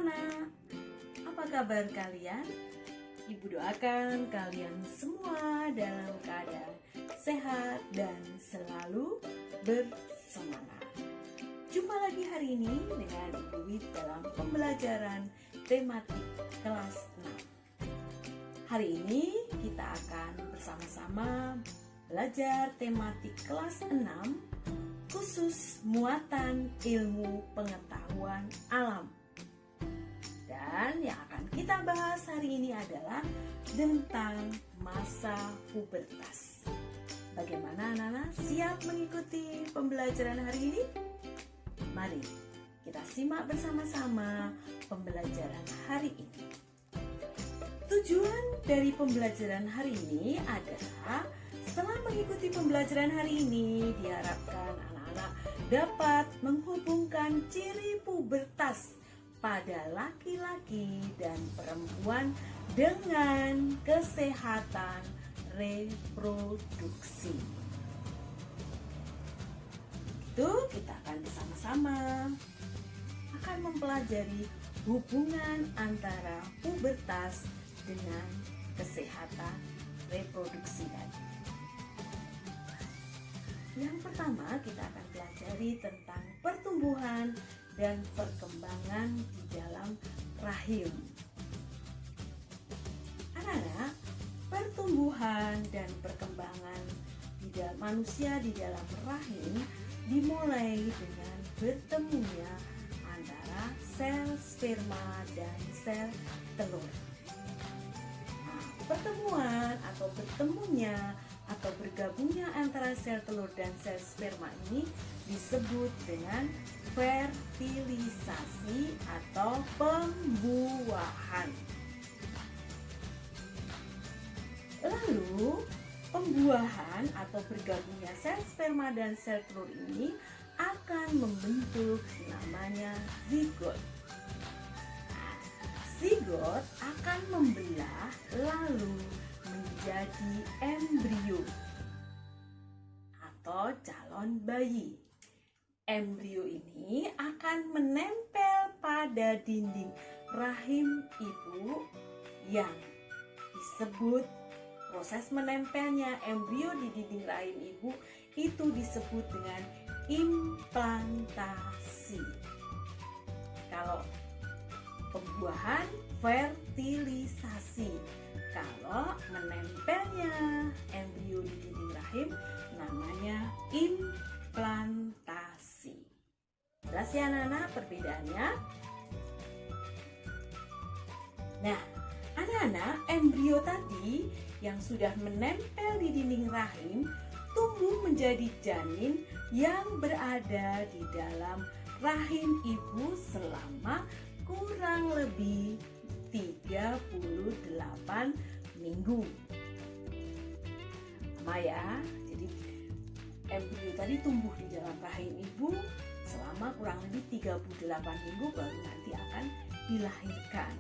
anak-anak, apa kabar kalian? Ibu doakan kalian semua dalam keadaan sehat dan selalu bersemangat. Jumpa lagi hari ini dengan Ibu Wit dalam pembelajaran tematik kelas 6. Hari ini kita akan bersama-sama belajar tematik kelas 6 khusus muatan ilmu pengetahuan alam. Dan yang akan kita bahas hari ini adalah tentang masa pubertas. Bagaimana anak-anak, siap mengikuti pembelajaran hari ini? Mari kita simak bersama-sama pembelajaran hari ini. Tujuan dari pembelajaran hari ini adalah setelah mengikuti pembelajaran hari ini, diharapkan anak-anak dapat menghubungkan ciri pubertas pada laki-laki dan perempuan dengan kesehatan reproduksi. Itu kita akan bersama-sama akan mempelajari hubungan antara pubertas dengan kesehatan reproduksi tadi. Yang pertama kita akan pelajari tentang pertumbuhan dan perkembangan di dalam rahim. Anak-anak, pertumbuhan dan perkembangan di dalam manusia di dalam rahim dimulai dengan bertemunya antara sel sperma dan sel telur. Nah, pertemuan atau bertemunya atau bergabungnya antara sel telur dan sel sperma ini disebut dengan fertilisasi atau pembuahan. Lalu, pembuahan atau bergabungnya sel sperma dan sel telur ini akan membentuk namanya zigot. Nah, zigot akan membelah lalu menjadi embrio atau calon bayi. Embrio ini akan menempel pada dinding rahim ibu yang disebut proses menempelnya embrio di dinding rahim ibu itu disebut dengan implantasi. Kalau pembuahan, fertilisasi. Kalau menempelnya embrio di dinding rahim namanya implantasi. Jelas ya anak-anak perbedaannya? Nah, anak-anak, embrio tadi yang sudah menempel di dinding rahim tumbuh menjadi janin yang berada di dalam rahim ibu selama kurang lebih 38 minggu. Lama ya, jadi embrio tadi tumbuh di dalam rahim ibu selama kurang lebih 38 minggu baru nanti akan dilahirkan.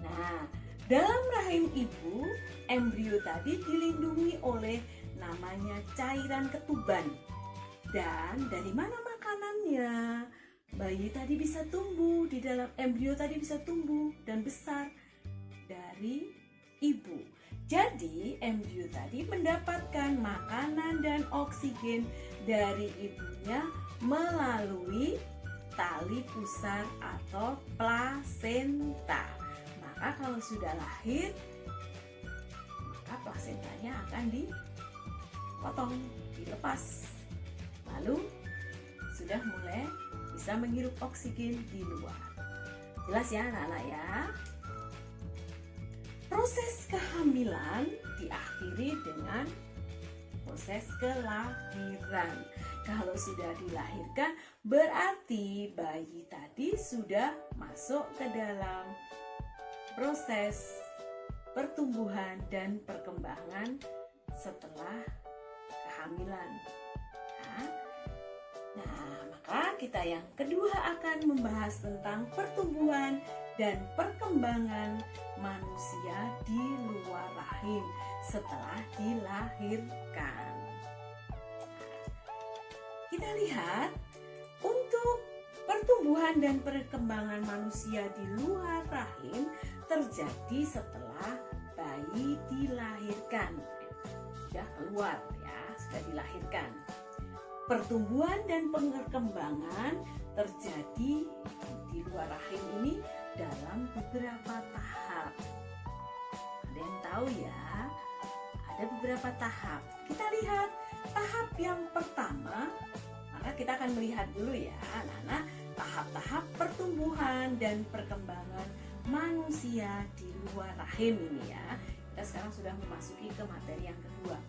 Nah, dalam rahim ibu, embrio tadi dilindungi oleh namanya cairan ketuban. Dan dari mana makanannya? Bayi tadi bisa tumbuh di dalam embrio tadi bisa tumbuh dan besar dari ibu. Jadi embrio tadi mendapatkan makanan dan oksigen dari ibunya melalui tali pusar atau plasenta. Maka kalau sudah lahir, maka plasentanya akan dipotong, dilepas. Lalu sudah mulai bisa menghirup oksigen di luar. Jelas ya anak-anak ya? Proses kehamilan diakhiri dengan proses kelahiran. Kalau sudah dilahirkan berarti bayi tadi sudah masuk ke dalam proses pertumbuhan dan perkembangan setelah kehamilan. Nah, maka kita yang kedua akan membahas tentang pertumbuhan dan perkembangan manusia di luar rahim setelah dilahirkan. Kita lihat untuk Pertumbuhan dan perkembangan manusia di luar rahim terjadi setelah bayi dilahirkan. Sudah keluar ya, sudah dilahirkan. Pertumbuhan dan perkembangan terjadi di luar rahim ini dalam beberapa tahap. Ada yang tahu ya? Ada beberapa tahap. Kita lihat tahap yang pertama. Maka kita akan melihat dulu ya, anak-anak, tahap-tahap pertumbuhan dan perkembangan manusia di luar rahim ini ya. Kita sekarang sudah memasuki ke materi yang kedua.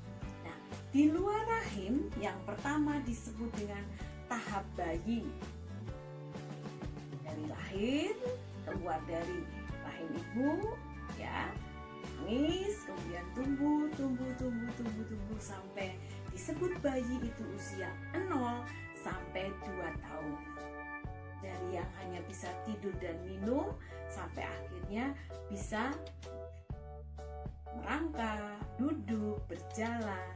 Nah, di luar rahim yang pertama disebut dengan tahap bayi. Dari lahir, keluar dari rahim ibu, ya, nangis, kemudian tumbuh sampai disebut bayi itu usia 0 sampai 2 tahun. Dari yang hanya bisa tidur dan minum sampai akhirnya bisa merangkak, duduk, berjalan.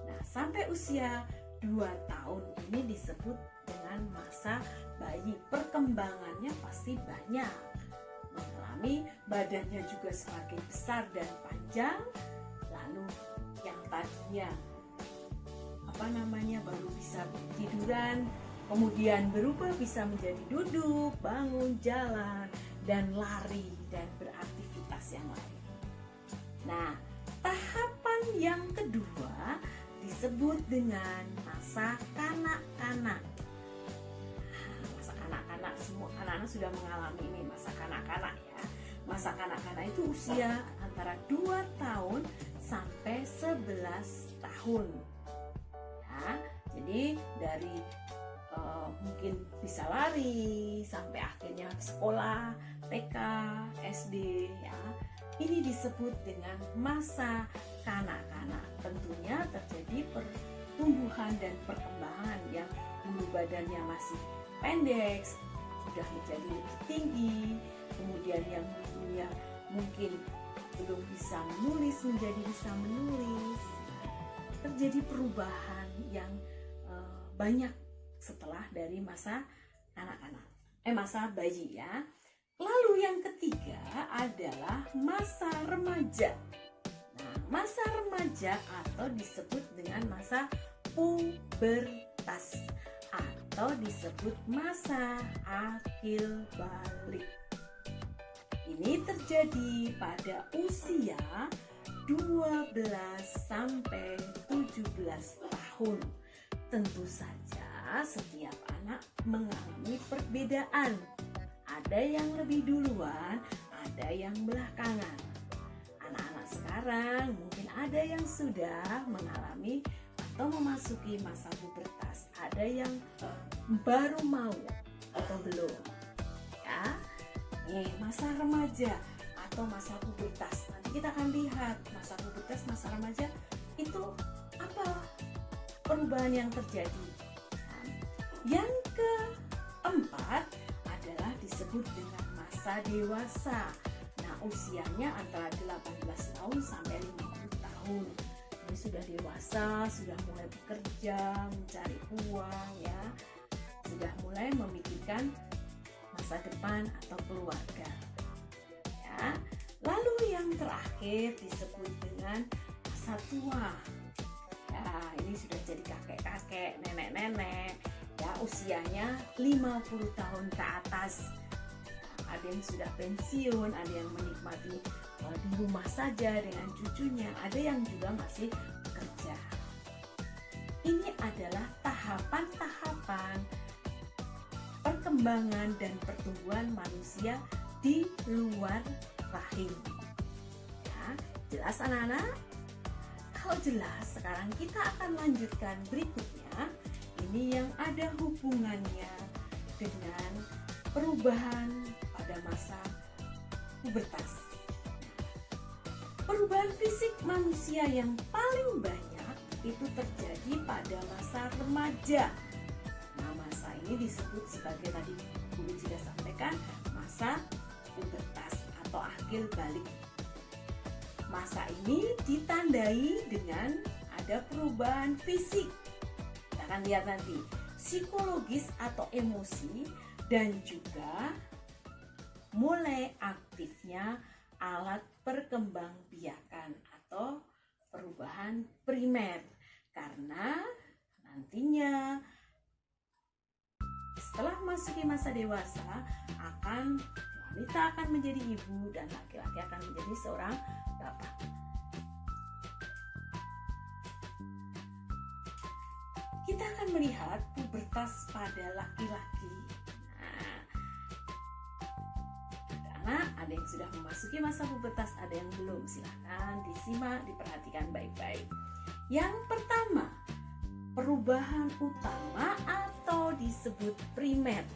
Nah, sampai usia 2 tahun ini disebut dengan masa bayi. Perkembangannya pasti banyak. Mengalami badannya juga semakin besar dan panjang. Lalu yang tadinya baru bisa tiduran, kemudian berubah bisa menjadi duduk, bangun, jalan, dan lari dan beraktivitas yang lain. Nah, tahapan yang kedua disebut dengan masa kanak-kanak. Masa kanak-kanak, semua anak-anak sudah mengalami ini, masa kanak-kanak ya. Masa kanak-kanak itu usia antara 2 tahun sampai 11 tahun. Ya, jadi dari mungkin bisa lari sampai akhirnya sekolah, TK, SD ya. Ini disebut dengan masa kanak-kanak. Tentunya terjadi pertumbuhan dan perkembangan yang dulu badannya masih pendek, sudah menjadi lebih tinggi, kemudian yang dulunya mungkin belum bisa menulis menjadi bisa menulis. Terjadi perubahan yang banyak setelah dari masa anak-anak, masa bayi ya. Lalu yang ketiga adalah masa remaja. Nah, masa remaja atau disebut dengan masa pubertas atau disebut masa akil balik. Ini terjadi pada usia 12 sampai 17 tahun. Tentu saja setiap anak mengalami perbedaan. Ada yang lebih duluan, ada yang belakangan. Anak-anak sekarang mungkin ada yang sudah mengalami atau memasuki masa pubertas. Ada yang baru mau atau belum. Ya, masa remaja atau masa pubertas. Nanti kita akan lihat masa pubertas, masa remaja itu apa perubahan yang terjadi. Nah, yang keempat adalah disebut dengan masa dewasa. Nah, usianya antara 18 tahun sampai 50 tahun. Ini sudah dewasa, sudah mulai bekerja, mencari uang ya. Sudah mulai memikirkan masa depan atau keluarga. Ya. Lalu yang terakhir disebut dengan masa tua. Ya, ini sudah jadi kakek-kakek, nenek-nenek. Ya, usianya 50 tahun ke atas. Nah, ada yang sudah pensiun, ada yang menikmati di rumah saja dengan cucunya, ada yang juga masih bekerja. Ini adalah tahapan-tahapan perkembangan dan pertumbuhan manusia di luar rahim. Ya, jelas anak-anak? Kalau jelas, sekarang kita akan lanjutkan berikutnya. Ini yang ada hubungannya dengan perubahan pada masa pubertas. Perubahan fisik manusia yang paling banyak itu terjadi pada masa remaja. Nah, masa ini disebut sebagai tadi Bunda sudah sampaikan, masa pubertas atau akil balik. Masa ini ditandai dengan ada perubahan fisik. Kita akan lihat nanti psikologis atau emosi, dan juga mulai aktifnya alat perkembangbiakan atau perubahan primer, karena nantinya setelah memasuki masa dewasa wanita akan menjadi ibu dan laki-laki akan menjadi seorang bapak. Kita akan melihat pubertas pada laki-laki. Ada yang sudah memasuki masa pubertas, ada yang belum. Silahkan disimak, diperhatikan baik-baik. Yang pertama, perubahan utama atau disebut primer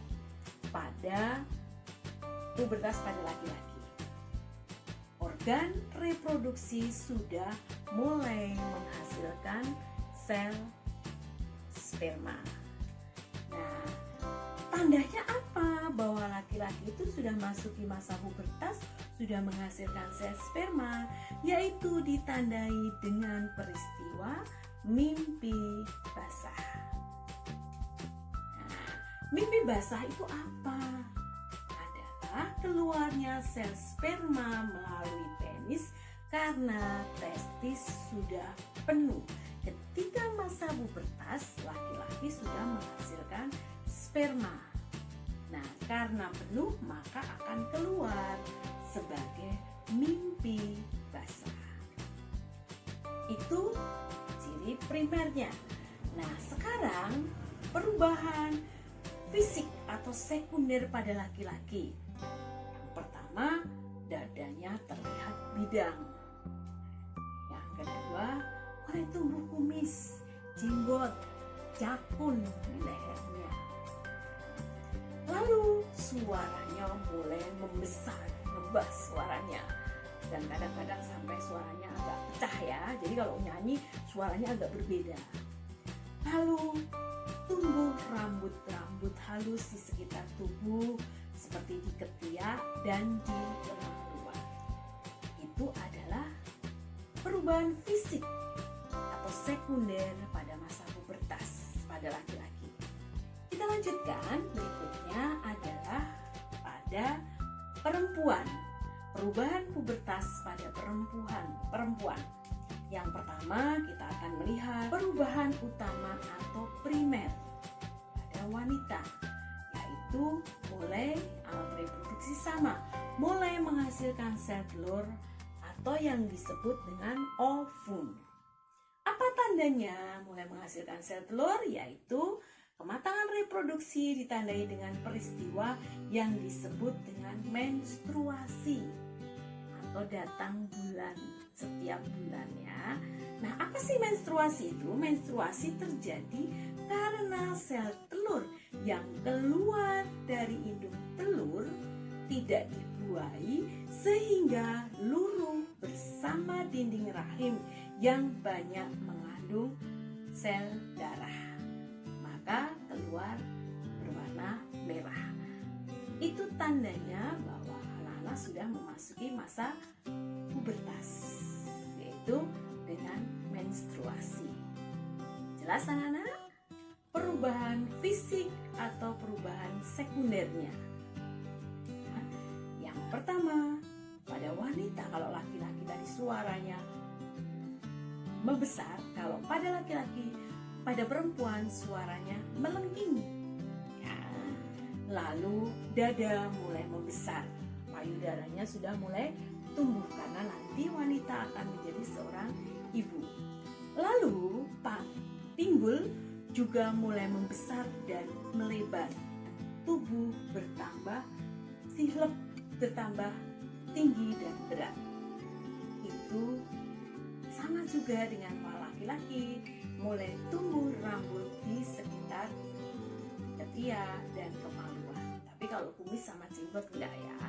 pada pubertas pada laki-laki. Organ reproduksi sudah mulai menghasilkan sel sperma. Nah, tandanya apa bahwa laki-laki itu sudah masuki masa pubertas, sudah menghasilkan sel sperma? Yaitu ditandai dengan peristiwa mimpi basah. Nah, mimpi basah itu apa? Adalah keluarnya sel sperma melalui penis karena testis sudah penuh. Ketika masa pubertas, laki-laki sudah menghasilkan sperma. Nah, karena penuh maka akan keluar sebagai mimpi basah. Itu ciri primernya. Nah, sekarang perubahan fisik atau sekunder pada laki-laki. Yang pertama, dadanya terlihat bidang. Yang kedua, mulai tumbuh kumis, jenggot, jakun di lehernya. Lalu suaranya mulai membesar, ngebas suaranya. Dan kadang-kadang sampai suaranya agak pecah ya. Jadi kalau nyanyi suaranya agak berbeda. Lalu tumbuh rambut-rambut halus di sekitar tubuh seperti di ketiak dan di kemaluan. Itu adalah perubahan fisik atau sekunder pada masa pubertas pada laki-laki. Kita lanjutkan, berikutnya adalah pada perempuan. Perubahan pubertas pada perempuan. Yang pertama, kita akan melihat perubahan utama atau primer pada wanita, yaitu mulai alat reproduksi sama, mulai menghasilkan sel telur atau yang disebut dengan ovum. Apa tandanya mulai menghasilkan sel telur? Yaitu kematangan reproduksi ditandai dengan peristiwa yang disebut dengan menstruasi atau datang bulan setiap bulan ya. Nah, apa sih menstruasi itu? Menstruasi terjadi karena sel telur yang keluar dari indung telur tidak dibuai sehingga luruh bersama dinding rahim yang banyak mengandung sel darah. Maka keluar berwarna merah. Itu tandanya bahwa anak-anak sudah memasuki masa pubertas, yaitu dengan menstruasi. Jelas anak-anak? Perubahan fisik atau perubahan sekundernya. Nah, yang pertama, pada wanita, kalau laki-laki tadi suaranya membesar, kalau pada laki-laki, pada perempuan suaranya melengking. Ya. Lalu dada mulai membesar, payudaranya sudah mulai tumbuh karena nanti wanita akan menjadi seorang ibu. Lalu pinggul juga mulai membesar dan melebar. Tubuh bertambah silep, bertambah tinggi dan berat. Itu sama juga dengan laki-laki, mulai tumbuh rambut di sekitar ketiak dan kemaluan. Tapi kalau kumis sama jenggot enggak ya.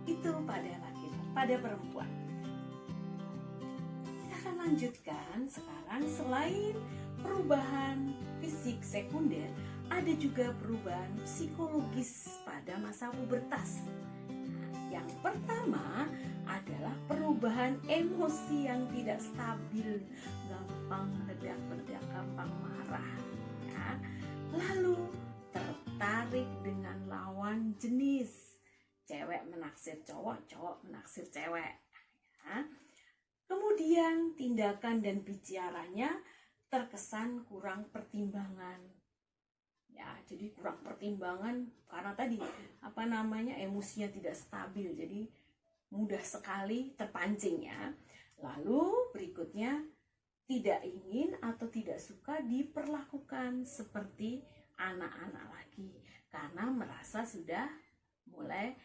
Itu pada laki-laki, pada perempuan. Kita akan lanjutkan sekarang, selain perubahan fisik sekunder, ada juga perubahan psikologis pada masa pubertas. Yang pertama adalah perubahan emosi yang tidak stabil, gampang meledak-ledak, gampang marah. Ya. Lalu tertarik dengan lawan jenis. Cewek menaksir cowok, cowok menaksir cewek. Ya. Kemudian tindakan dan bicaranya terkesan kurang pertimbangan. Ya, jadi kurang pertimbangan karena tadi emosinya tidak stabil, jadi mudah sekali terpancing ya. Lalu berikutnya tidak ingin atau tidak suka diperlakukan seperti anak-anak lagi karena merasa sudah mulai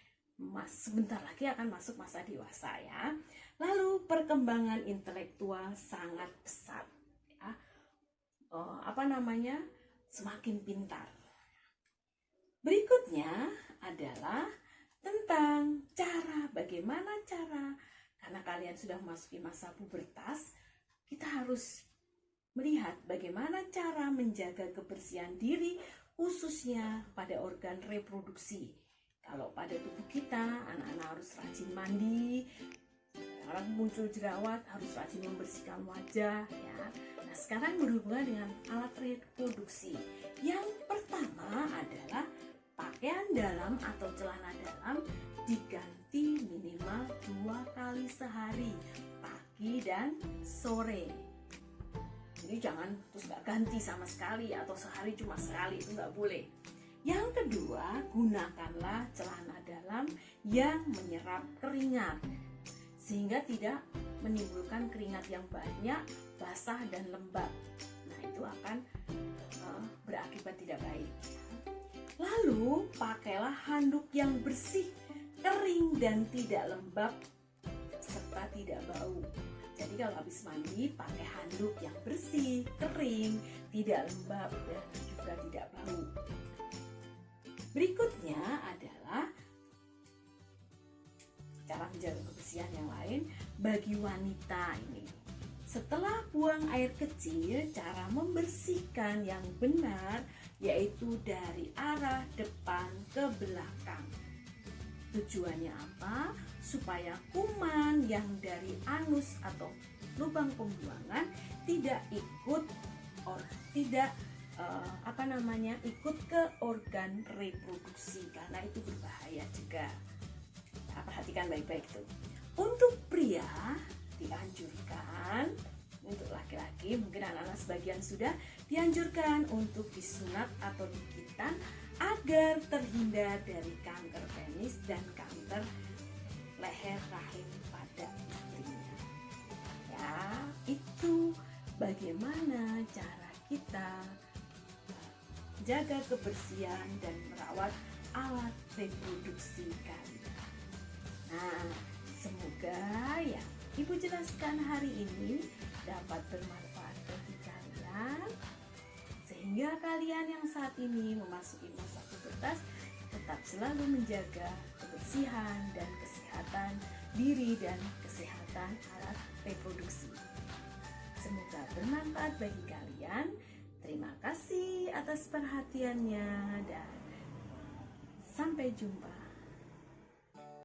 sebentar lagi akan masuk masa dewasa ya. Lalu perkembangan intelektual sangat pesat ya. Semakin pintar. Berikutnya adalah tentang bagaimana cara, karena kalian sudah memasuki masa pubertas, kita harus melihat bagaimana cara menjaga kebersihan diri khususnya pada organ reproduksi. Kalau pada tubuh kita, anak-anak harus rajin mandi, sekarang muncul jerawat harus rajin membersihkan wajah ya. Nah, sekarang berhubungan dengan alat reproduksi. Yang pertama adalah pakaian dalam atau celana dalam diganti minimal 2 kali sehari, pagi dan sore. Jadi jangan terus nggak ganti sama sekali atau sehari cuma sekali, itu nggak boleh. Yang kedua, gunakanlah celana dalam yang menyerap keringat sehingga tidak menimbulkan keringat yang banyak, basah dan lembab. Nah, itu akan berakibat tidak baik. Lalu pakailah handuk yang bersih, kering dan tidak lembab serta tidak bau. Jadi kalau habis mandi pakai handuk yang bersih, kering, tidak lembab dan juga tidak bau. Berikutnya adalah cara menjaga kebersihan yang lain bagi wanita ini. Setelah buang air kecil, cara membersihkan yang benar yaitu dari arah depan ke belakang. Tujuannya apa? Supaya kuman yang dari anus atau lubang pembuangan tidak ikut ke organ reproduksi karena itu berbahaya juga. Nah, perhatikan baik-baik tuh. Untuk pria dianjurkan, untuk laki-laki mungkin anak-anak sebagian sudah dianjurkan untuk disunat atau digigitan agar terhindar dari kanker penis dan kanker leher rahim pada istrinya. Ya, itu bagaimana cara kita jaga kebersihan dan merawat alat reproduksi kalian. Nah, semoga yang Ibu jelaskan hari ini dapat bermanfaat bagi kalian sehingga kalian yang saat ini memasuki masa pubertas tetap selalu menjaga kebersihan dan kesehatan diri dan kesehatan alat reproduksi. Semoga bermanfaat bagi kalian. Terima kasih atas perhatiannya dan sampai jumpa.